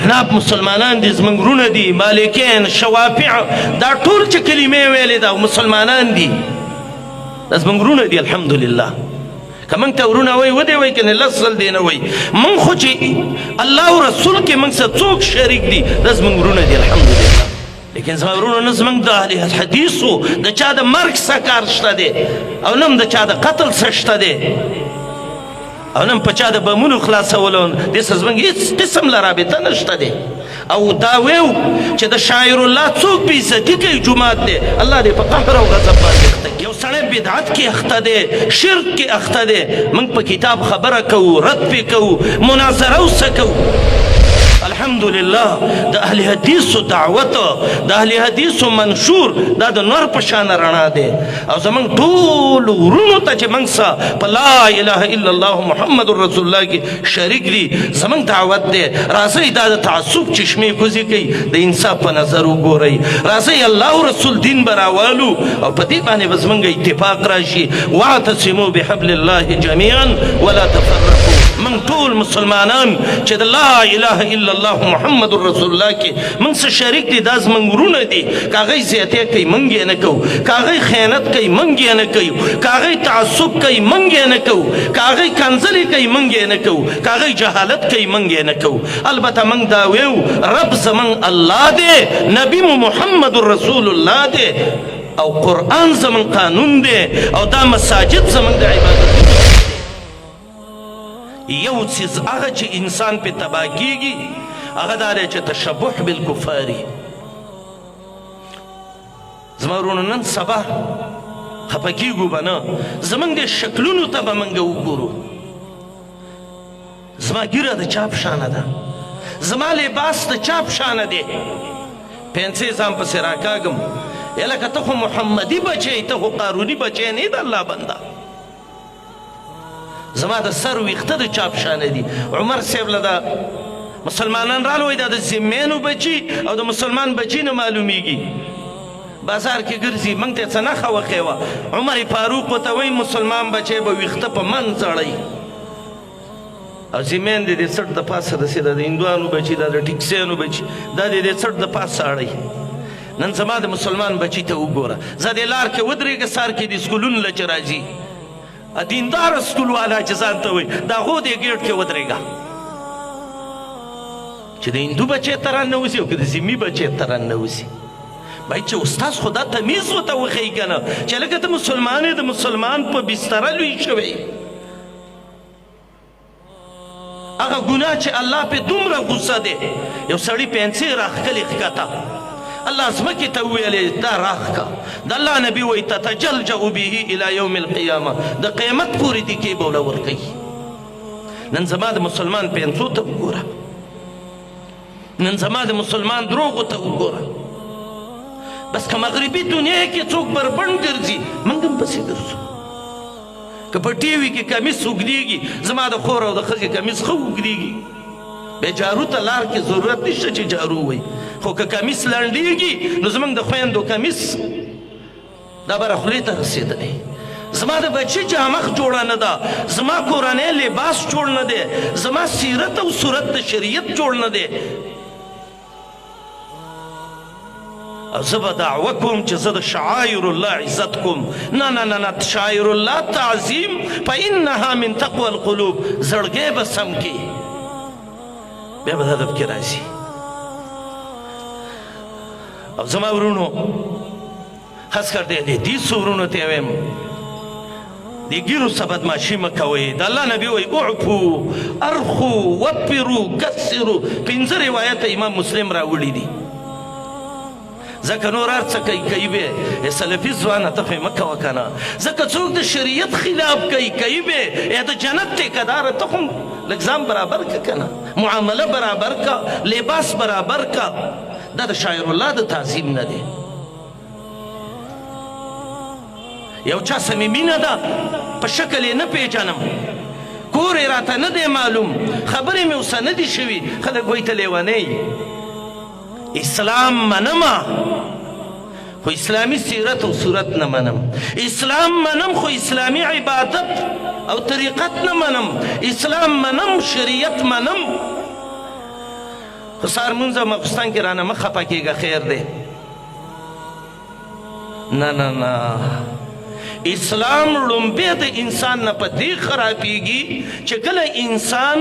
احناف مسلمانان دي زمونږ وروڼه دي، مالکین، شوافع، دا ټول چې کلمې ویلې دا مسلمانان دي، دا زمونږ وروڼه دي الحمدلله. که موږ ته ورونه وایي ودې وایي که نه لس ځل دې نه وایي، موږ خو چې الله او رسول کې موږ سره څوک شریک دي دا زموږ ورونه دي الحمدلله. لیکن زما ورونه نه زموږ د اهل حدیثو د چا د مرګ څه کار شته دی، او نه هم د چا د قتل څه شته دی، او نه هم په چا د بمونو خلاصولو دې سره زموږ هېڅ قسم له رابطه نشته دی. او دا ویو چې د شاعر الله څوک بې عزتي کوي جومات دی، الله دې په قهر او غضب باندې اخته کړي. یو سړی بدعت کې اخته دی، شرک کې اخته دی، موږ په کتاب خبره کوو، رد پې کوو، مناظره اوسه کوو. الحمدلله د اهل حدیثو دعوت، د اهل حدیثو منشور دا د نور په شان رڼا دی. او زموږ ټول ورونو ته چې موږ سره په لا اله الا الله محمد رسول الله کې شریک دي زموږ دعوت دی. راځئ دا د تعصب چشمې کوزې کوي، د انصاف په نظر وګورئ. راځئ الله او رسول دین به راوالو او په دې باندې به زموږ اتفاق راشي. واعتصموا بحبل الله جميعا ولا تفرقوا. موږ ټول مسلمانان چې د لا اله الا الله محمد رسول الله کې موږ سره شریک دي، دا زموږ ورونه دي. که هغوی زیاتې کوي موږ یې نه کوو، که هغوی خیانت کوي موږ یې نه کوو، که هغوی تعصب کوي موږ یې نه کوو، که هغوی کنځلې کوي موږ یې نه کوو، که هغوی جهالت کوي موږ یې نه کوو. البته موږ دا ویو رب زموږ الله دی، نبی مو محمد رسول الله دی، او قرآن زموږ قانون دی، او دا مساجد زموږ د عبادت. یو څیز هغه چې انسان پې تباه کیږي هغه دا دی چې تشبح بالکفاري. زما ورونو نن سبا خفه کیږو به نه، زموږ دې شکلونو ته به موږ وګورو. زما ګیره د چا په شانه ده، زما لباس د چا په شانه دی، پنسې ځان پسې راکاږم. یا لکه ته خو محمدي بچی، ته خو قاروني بچی نه د الله بنده. زما د سر ویښته د چا په شانه دي. عمر صاحب له دا مسلمانان رالو وایي دا د ذمیانو بچي او د مسلمان بچي نه معلومیږي. بازار کې ګرځي، موږ ته یې څه نښه وښې وه. عمر فاروق ورته وایي مسلمان بچی به ویښته په منځ اړوي، او ذمیان دې د څټ د پاسه داسې د هندوانو بچي، دا د ټیکسیانو بچي، دا دې د څټ د پاسه اړوي. نن زما د مسلمان بچي ته وګوره، زه دې لار کې ودرېږه سار کې د سکولونو له چې راځي دیندار سکول والا چې ځان ته وایي د هغو دې ګیټ کې ودرېږه چې د هندو بچی ته راننوځي او که د ذمي بچی ته راننوځي. باید چې استاذ خو دا تمیز ورته وښیي که نه چې لکه ته مسلمان یې، د مسلمان په بستره لوی شوی. هغه ګناه چې الله پې دومره غصه دی، یو سړي پنسې راښکلې ښکته، الله ځمکې ته وویلې دا راښکه، د الله نبي وایي تتجلجأ به الى یوم القیامه، د قیامت پورې دې کې به وله ورکوي. نن زما د مسلمان پنسو ته وګوره، نن زما د مسلمان دروغو ته وګوره. بس که مغربي دنیا کې څوک بربنډ ګرځي موږ هم پسې ګرځو. که په ټي وي کې کمیس اوږدېږي، زما د خور او د ښځې کمیس ښه اوږدېږي، بیا جارو ته لار کې ضرورت نشته چې جارو وایي. خو که کمیس لنډېږي نو زموږ د خویندو کمیس دا بره خولې ته رسېدلی. زما د بچي جامه جوړه نه ده، زما کورنی لباس جوړ نه دی، زما سیرت او صورت د شریعت جوړ نه دی. او زه به دعوه کوم چې زه د شعائر الله عزت کوم. نه نه نه نه، شعائر الله تعظیم فانها من تقوى القلوب. زړګی به سم کی، بیا به هدف کې راځي. او زما ورونو خاص کر دې دیسو ورونو ته وایم د ګیرو څخه بدماشي مه کوئ. د الله نبي وایي اعفو ارخو وفرو کسرو. پنځه روایته امام مسلم راوړي دي. ځکه نور هر څه کوي به سلفي ځوانه ته خو یې مه کوه که نه، ځکه څوک د شریعت خلاف کوي به یا د جنت ټیکهداره ته خو لږ ځان برابر که که نه، معامله برابر که، لباس برابر که. دا د شاعر الله د تعظیم نه دی. یو چا سره مې مینه ده، په شکل یې نه پیژنم، کور یې راته نه دی معلوم، خبرې مې ورسره نه دي شوي، خلک وایي ته لیونی. اسلام منمه خو اسلامي سیرت او صورت نه منم، اسلام منم خو اسلامي عبادت او طریقت نه منم، اسلام منم شریعت منم خو سهار مونځ او ماخوستن کې رانه مه خفه کېږه خیر دی نه نه نه اسلام لومبی د انسان نه په دې خرابېږي چې کله انسان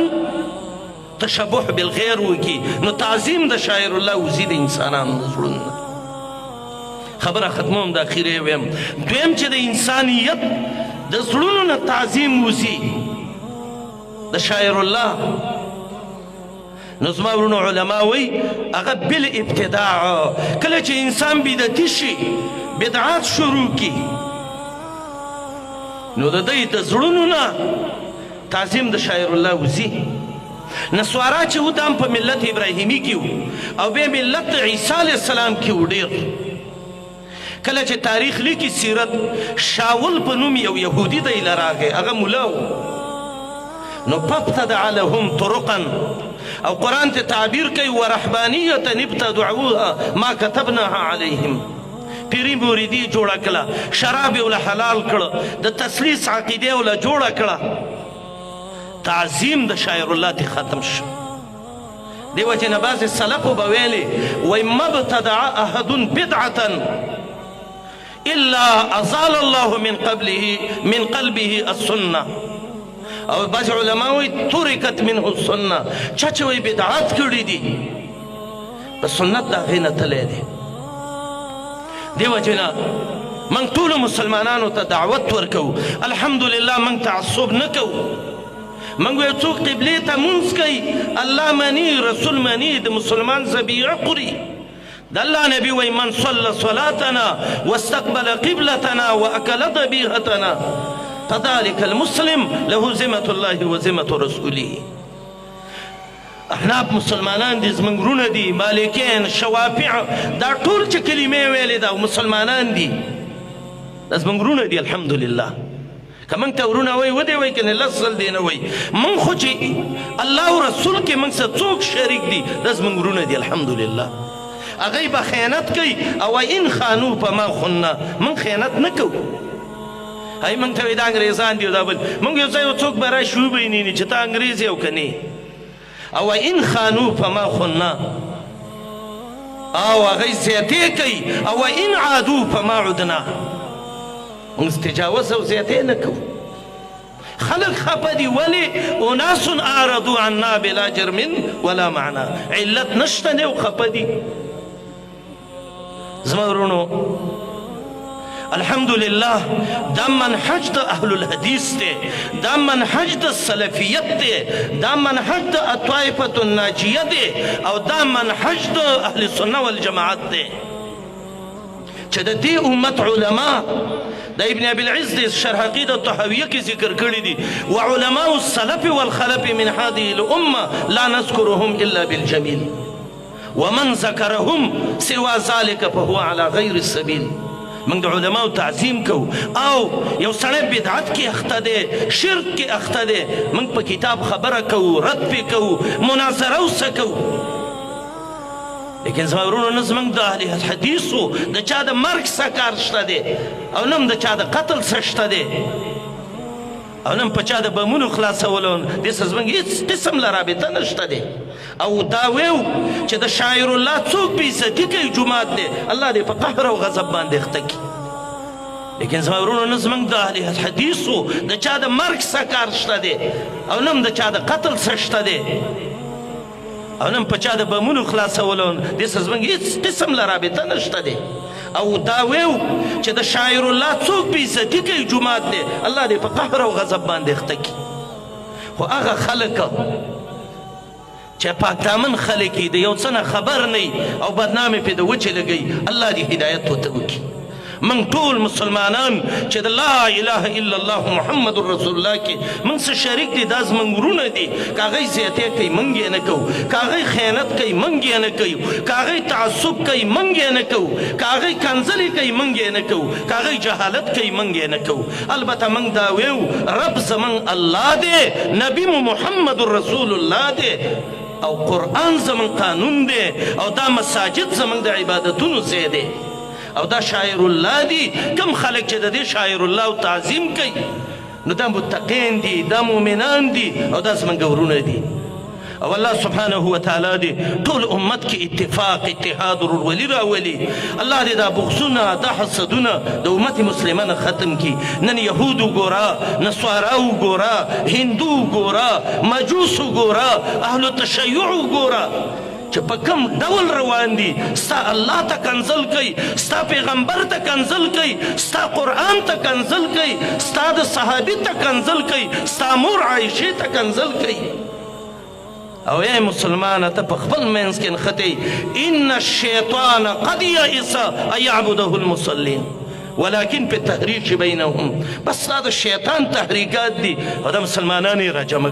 تشبح بالغیر وکړي نو تعظیم د شاعر الله وزي د انسانانو د زړونو خبره ختموم د اخیرې ویم دویم چې د انسانیت د زړونو نه تعظیم وزي د شاعر الله نو زما ورونو علما وایي هغه بالابتداع کله چې انسان بدعتي شي بدعات شروع کی نو د دوی د زړونو نه تعظیم د شاعر الله وزي نسوارا چې و دام په ملت ابراهیمي کې و او بیا ملت عیسی علیه السلام کې و ډېر کله چې تاریخ لیکي سیرت شاول په نوم یو یهودي دی له راغی هغه ملا و نو فابتدع لهم طرقا او قرآن ته تعبیر کوي ورحبانیة ابتدعوها ما كتبناها عليهم پیری موریدی جوړه کړه شراب یې وله حلال کړه د تسلیس عقیده یې وله جوړه کړه تعظیم د شاعر الله تی ختم شو دی وجه نه بعضې سلفو به ویلې وایي ما ابتدع احد بدعة الا ازال الله من قلبه السنه او بعض علما وایي ترکت منه السنه چا چې وایي بدعات کړي دي په سنت د هغې نه تلی دی دی وجه نه موږ ټولو مسلمانانو ته دعوت ورکوو الحمدلله موږ تعصب نه کوو موږ یو څوک قبلې ته مونځ کوي الله مني رسول مني د مسلمان ذبیحه خوري د الله نبي وایي من صلى صلاتنا واستقبل قبلتنا واكل ذبيحتنا فذلك المسلم له ذمة الله وذمة رسوله احناف مسلمانان دي زموږ وروڼه دي مالکین شوافع دا ټول چې کلمې ویلې دا مسلمانان دي دا زموږ وروڼه دي الحمدلله که موږ ته وروڼه وایي ودې وایي که نه لس ځل دې نه وایي موږ خو چې الله او رسول کې موږ سره څوک شریک دي دا زموږ وروڼه دي الحمدلله هغوی به خیانت کوي او ان خانو فما خنا موږ خیانت نه کوو هی موږ ته وایي دا انګریزان دي او دا بل موږ یو ځای یو څوک به راشي وبیني چې ته انګریز یې او که نه او ان خانو فما خنا او هغوی زیاتې کوي او ان عادو فما عدنا موږ تجاوز او زیاتې نه کوو خلق خفه دي ولې اناس اعرضوا عنا بلا جرم ولا معنا علت نشته دی او خفه دي زما ورونو الحمدلله دا منهج د اهل الحدیث دی دا منهج د سلفیت دی دا منهج د الطائفة الناجیه دی او دا منهج د اهل سنه والجماعت دی چې د دې امت علما د ابن ابي العز د شرح عقیده طحاویه کې ذکر کړي دي وعلماء السلف والخلف من هذه الامه لا نذكرهم الا بالجميل ومن ذكرهم سوى ذلك فهو على غير السبيل موږ د علماو تعظیم کوو او یو سړی بدعت کې اخته دی شرک کې اخته دی موږ په کتاب خبره کوو رد پې کوو مناظره ورسره کوو لیکن زما ورونو نه زموږ د اهل حدیثو د چا د مرګ څه کار شته دی او نه هم د چا د قتل څه شته دی او نه هم په چا د بمونو خلاصولو دې سره زموږ هېڅ قسم له رابطه نشته دی او دا ویو چې د شاعر الله څوک بېعزتي کوي جومات دی الله دې په قهر او غضب باندې اخته کړي لیکن زما ورونو نه زموږ د اهل حدیثو د چا د مرګ څه کار شته دی او نه هم د چا د قتل څه شته دی او نن په چا د بمونو خلاصولو دې سره زموږ هېڅ قسم له رابطه نشته دی او دا ویو چې د شاعر الله څوک بېعزتي کوي جومات دی الله دې په قهر او غضب باندې اخته کړي خو هغه خلک چې پاک دامن خلک یې د یو څه نه خبر نه او بدنامې پرې د وچې لګوي الله دې هدایت ورته وکړي من ټول مسلمانان چې د لا اله الا الله محمد رسول الله کې من څه شریک دي دا زموږ وروڼه دي که هغوی زیاتې کوي موږ یې نه کوو که هغوی خیانت کوي موږ یې نه کوو که هغوی تعصب کوي موږ یې نه کوو که هغوی کنځلې کوي موږ یې نه کوو که هغوی جهالت کوي موږ یې نه کوو البته موږ دا ویو رب زموږ الله دی نبی مو محمد رسول الله دی او قرآن زموږ قانون دی او دا مساجد زموږ د عبادتونو ځای دی او دا شاعر الله دي کم خلک چې د دې شاعر الله او تعظیم کوي نو دا متقین دي دا مؤمنان دي او دا زموږ ورونه دي او الله سبحانه وتعالی دې ټول امت کې اتفاق اتحاد ورورولي راولي الله دې دا بغضونه دا حسدونه د امت مسلمه نه ختم کړي نن یهود وګوره نصارا وګوره هندو وګوره مجوس وګوره اهل تشیع وګوره چې په کوم ډول روان دي ستا الله ته کنزل کوي ستا پیغمبر ته کنزل کوي ستا قرآن ته کنزل کوي ستا د صحابي ته کنزل کوي ستا مور عایشې ته کنزل کوي او ای مسلمانه ته په خپل منځ کې نښتئ ان الشیطان قد یئس ان یعبده المصلین ولكن په تحریک بینهم بس دا د شیطان تحریکات دي او د مسلمانانو یې راجمع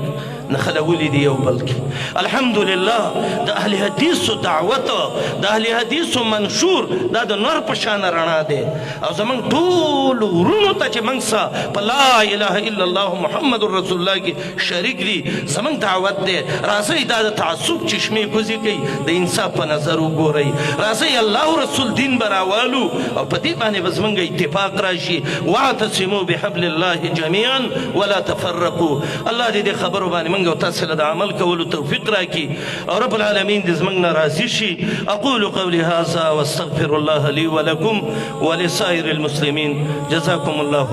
نښلولي دي یو بل کې الحمدلله د اهل حدیثو دعوت د اهل حدیثو منشور دا د نور په شان رڼا دی او زموږ ټولو ورونو ته چې موږ سه په لا اله الا الله محمد رسول الله کې شریک دي زموږ دعوت دی راځئ دا د تعصب چشمې کوزې کوي د انصاف په نظر وګورئ راځئ الله رسول دین به راوالو او په دې باندې به زموږ اتفاق راشي واعتصموا بحبل الله جميعا ولا تفرقوا الله دې خبرو باندې موږ تاسو له عمل کولو توفیق راکړي او رب العالمین دې زموږ نه راضي شي اقول قولي هذا واستغفر الله لي ولكم ولسائر المسلمين جزاكم الله